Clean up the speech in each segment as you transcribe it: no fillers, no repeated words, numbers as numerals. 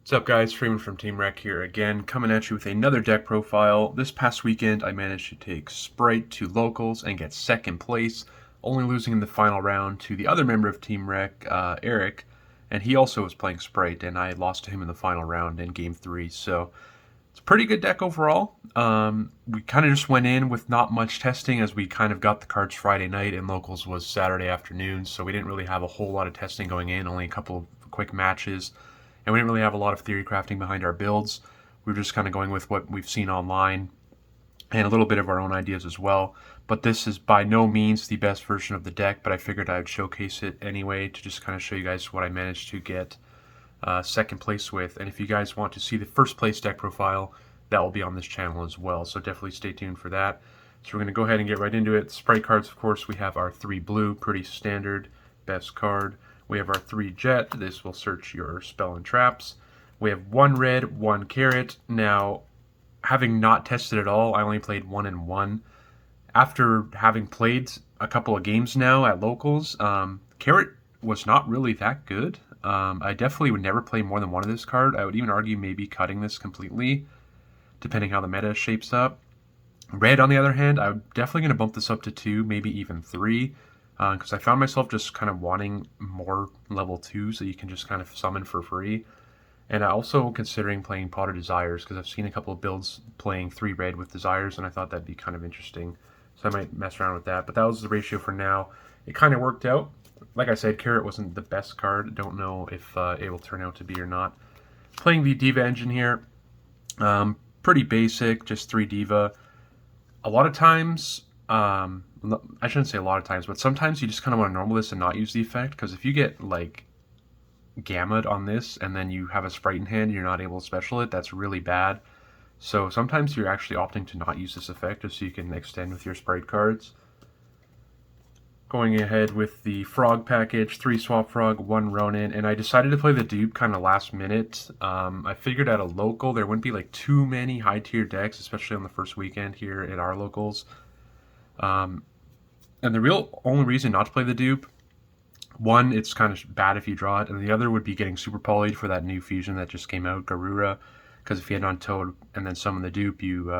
What's up guys, Freeman from Team Rec here again, coming at you with another deck profile. This past weekend I managed to take Spright to locals and get second place, only losing in the final round to the other member of Team Rec, Eric, and he also was playing Spright, and I lost to him in the final round in Game 3, so it's a pretty good deck overall. We kind of just went in with not much testing as we kind of got the cards Friday night and locals was Saturday afternoon, so we didn't really have a whole lot of testing going in, only a couple of quick matches, and we didn't really have a lot of theory crafting behind our builds. We were just kind of going with what we've seen online and a little bit of our own ideas as well. But this is by no means the best version of the deck, but I figured I would showcase it anyway to just kind of show you guys what I managed to get second place with. And if you guys want to see the first place deck profile, that will be on this channel as well, so definitely stay tuned for that. So we're going to go ahead and get right into it. Sprite cards, of course, we have our 3 blue, pretty standard, best card. We have our 3 jet, this will search your spell and traps. We have 1 red, 1 carrot. Now, having not tested at all, I only played 1 and 1. After having played a couple of games now at locals, carrot was not really that good. I definitely would never play more than one of this card. I would even argue maybe cutting this completely, depending how the meta shapes up. Red, on the other hand, I'm definitely going to bump this up to 2, maybe even 3, because I found myself just kind of wanting more level 2 so you can just kind of summon for free. And I also considering playing Pot of Desires, because I've seen a couple of builds playing 3 red with Desires, and I thought that'd be kind of interesting. So I might mess around with that. But that was the ratio for now. It kind of worked out. Like I said, Carrot wasn't the best card. Don't know if it will turn out to be or not. Playing the Diva Engine here. Pretty basic, just 3 Diva. A lot of times, I shouldn't say a lot of times, but sometimes you just kind of want to normal this and not use the effect, because if you get, like, gammaed on this and then you have a Sprite in hand and you're not able to special it, that's really bad. So sometimes you're actually opting to not use this effect just so you can extend with your Sprite cards. Going ahead with the Frog package, 3 Swap Frog, 1 Ronin, and I decided to play the dupe kind of last minute. I figured at a local there wouldn't be like too many high tier decks, especially on the first weekend here at our locals. And the real only reason not to play the dupe, one, it's kind of bad if you draw it, and the other would be getting super polyed for that new fusion that just came out, Garura, because if you had on Toad and then summon the dupe, you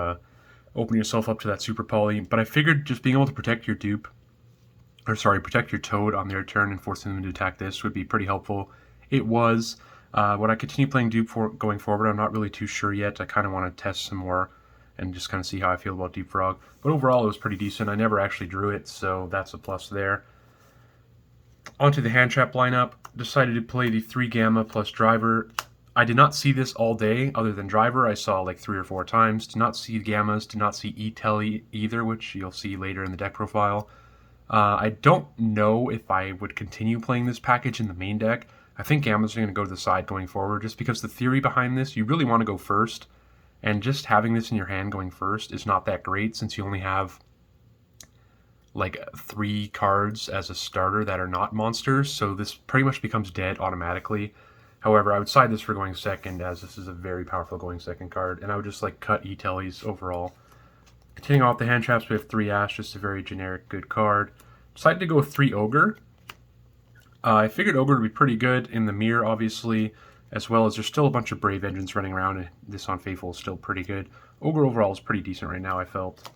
open yourself up to that super poly. But I figured just being able to protect your dupe, protect your Toad on their turn and forcing them to attack this would be pretty helpful. It was. Would I continue playing dupe going forward? I'm not really too sure yet. I kind of want to test some more and just kind of see how I feel about Deep Frog. But overall, it was pretty decent. I never actually drew it, so that's a plus there. Onto the hand trap lineup. Decided to play the 3 Gamma plus Driver. I did not see this all day, other than Driver. I saw like 3 or 4 times. Did not see Gammas, did not see E-Telly either, which you'll see later in the deck profile. I don't know if I would continue playing this package in the main deck. I think Gammas are going to go to the side going forward, just because the theory behind this, you really want to go first, and just having this in your hand going first is not that great, since you only have like 3 cards as a starter that are not monsters, so this pretty much becomes dead automatically. However, I would side this for going second, as this is a very powerful going second card, and I would just like cut E-Tellys overall. Continuing off the hand traps, we have 3 Ash, just a very generic good card. Decided to go with 3 Ogre. I figured Ogre would be pretty good in the mirror, obviously, as well as there's still a bunch of Brave Engines running around, and this on Faithful is still pretty good. Ogre overall is pretty decent right now, I felt.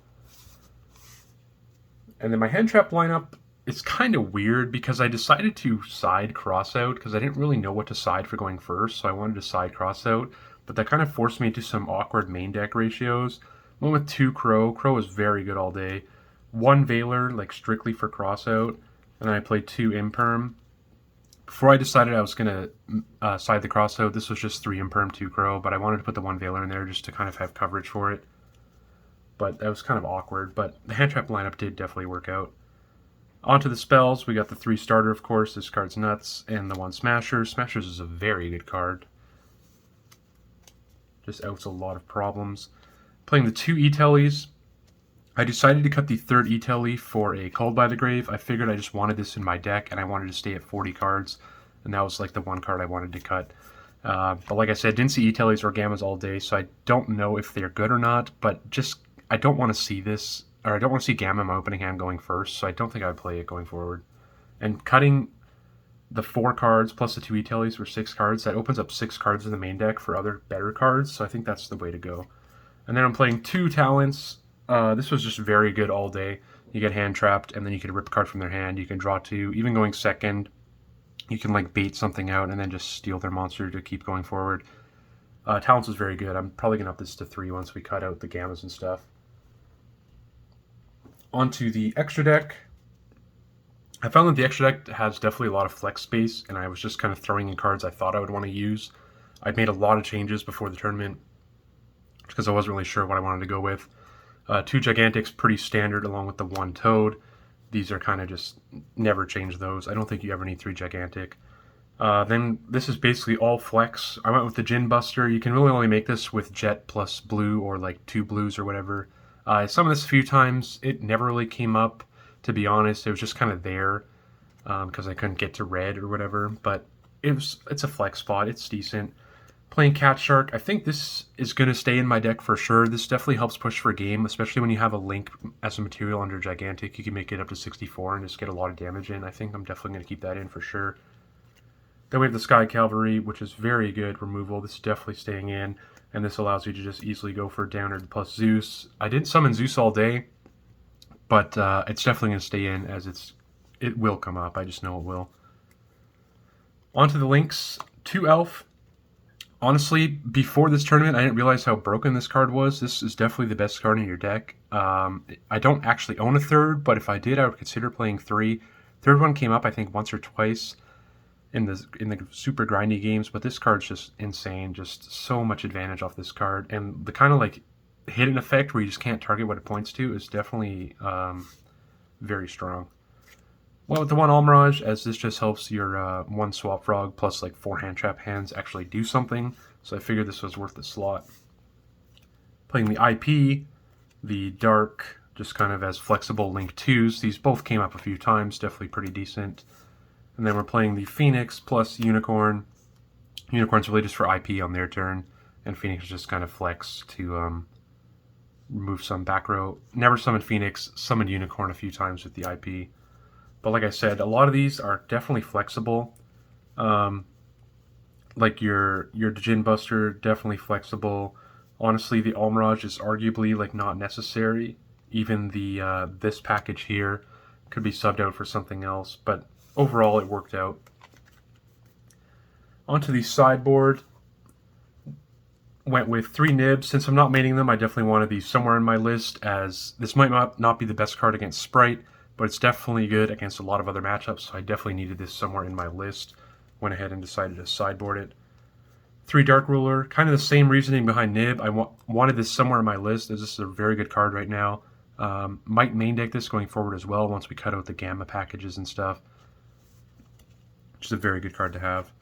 And then my hand trap lineup is kind of weird because I decided to side Crossout because I didn't really know what to side for going first, so I wanted to side Crossout, but that kind of forced me into some awkward main deck ratios. Went with 2 Crow. Crow was very good all day. 1 Veiler, like strictly for Crossout, and then I played 2 Imperm. Before I decided I was going to side the Crossout, this was just 3 Imperm, 2 Crow, but I wanted to put the 1 Veiler in there just to kind of have coverage for it. But that was kind of awkward, but the hand trap lineup did definitely work out. Onto the spells, we got the 3 starter, of course, this card's nuts, and the 1 Smasher. Smashers is a very good card. Just outs a lot of problems. Playing the 2 E-Tellys. I decided to cut the 3rd E-Telly for a Called by the Grave. I figured I just wanted this in my deck, and I wanted to stay at 40 cards, and that was like the 1 card I wanted to cut. But like I said, didn't see E-Tellys or Gammas all day, so I don't know if they're good or not, but just I don't want to see this, or I don't want to see Gamma in my opening hand going first, so I don't think I would play it going forward. And cutting the 4 cards plus the 2 e-tailies were 6 cards. That opens up 6 cards in the main deck for other better cards, so I think that's the way to go. And then I'm playing 2 talents. This was just very good all day. You get hand trapped, and then you can rip a card from their hand. You can draw 2. Even going second, you can like bait something out and then just steal their monster to keep going forward. Talents is very good. I'm probably going to up this to 3 once we cut out the gammas and stuff. Onto the extra deck. I found that the extra deck has definitely a lot of flex space, and I was just kind of throwing in cards I thought I would want to use. I'd made a lot of changes before the tournament because I wasn't really sure what I wanted to go with. 2 Gigantics, pretty standard, along with the 1 Toad. These are kind of just, never change those. I don't think you ever need 3 Gigantic. Then this is basically all flex. I went with the Gin Buster. You can really only make this with Jet plus blue, or like 2 blues or whatever. I summoned this a few times. It never really came up, to be honest. It was just kind of there because I couldn't get to red or whatever. But it's a flex spot. It's decent. Playing Cat Shark, I think this is going to stay in my deck for sure. This definitely helps push for a game, especially when you have a Link as a material under Gigantic. You can make it up to 64 and just get a lot of damage in. I think I'm definitely going to keep that in for sure. Then we have the Sky Cavalry, which is very good removal. This is definitely staying in, and this allows you to just easily go for Downard plus Zeus. I didn't summon Zeus all day, but it's definitely going to stay in, as it will come up. I just know it will. Onto the links. 2 Elf. Honestly, before this tournament, I didn't realize how broken this card was. This is definitely the best card in your deck. I don't actually own a third, but if I did, I would consider playing 3. Third one came up, I think, once or twice in the super grindy games, but this card's just insane. Just so much advantage off this card, and the kind of like hidden effect where you just can't target what it points to is definitely very strong. Well, with the 1 Almirage, as this just helps your 1 Swap Frog plus like 4 hand trap hands actually do something, so I figured this was worth the slot. Playing the IP, the Dark, just kind of as flexible Link 2s. These both came up a few times, definitely pretty decent. And then we're playing the Phoenix plus Unicorn. Unicorn's really just for IP on their turn, and Phoenix is just kind of flex to remove some back row. Never summoned Phoenix, summoned Unicorn a few times with the IP. But like I said, a lot of these are definitely flexible. Like your Djinn Buster, definitely flexible. Honestly, the Almirage is arguably like not necessary. Even the this package here could be subbed out for something else, but overall it worked out. Onto the sideboard. Went with 3 Nibs. Since I'm not maining them, I definitely wanted these somewhere in my list, as this might not be the best card against Spright, but it's definitely good against a lot of other matchups, so I definitely needed this somewhere in my list. Went ahead and decided to sideboard it. 3 Dark Ruler, kind of the same reasoning behind Nib. I wanted this somewhere in my list, as this is a very good card right now. Might main deck this going forward as well once we cut out the Gamma packages and stuff. Which is a very good card to have.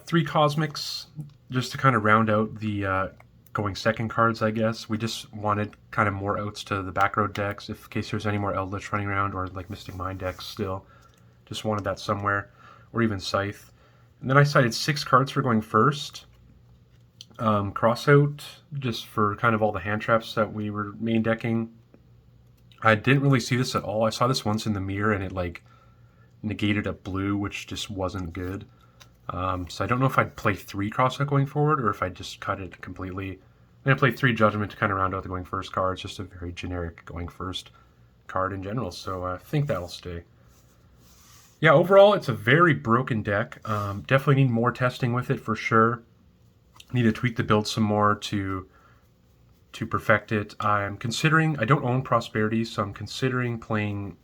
3 Cosmics, just to kind of round out the going second cards, I guess. We just wanted kind of more outs to the back row decks, in case there's any more Eldritch running around, or like Mystic Mind decks still. Just wanted that somewhere, or even Scythe. And then I cited 6 cards for going first. Crossout, just for kind of all the hand traps that we were main decking. I didn't really see this at all. I saw this once in the mirror, and it like negated a blue, which just wasn't good. So I don't know if I'd play 3 Crossout going forward, or if I'd just cut it completely. Then I played 3 Judgment to kind of round out the going first card. It's just a very generic going first card in general, so I think that'll stay. Yeah, overall, it's a very broken deck. Definitely need more testing with it for sure. Need to tweak the build some more to perfect it. I'm considering, I don't own Prosperity, so I'm considering playing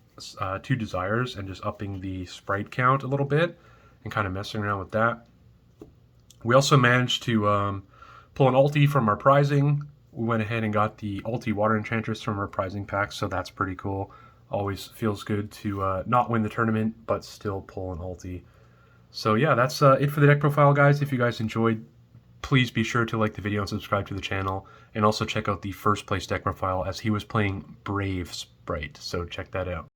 2 Desires and just upping the Sprite count a little bit and kind of messing around with that. We also managed to pull an ulti from our prizing. We went ahead and got the ulti Water Enchantress from our prizing pack, so that's pretty cool. Always feels good to not win the tournament, but still pull an ulti. So yeah, that's it for the deck profile, guys. If you guys enjoyed, please be sure to like the video and subscribe to the channel, and also check out the first place deck profile, as he was playing Brave Spright, so check that out.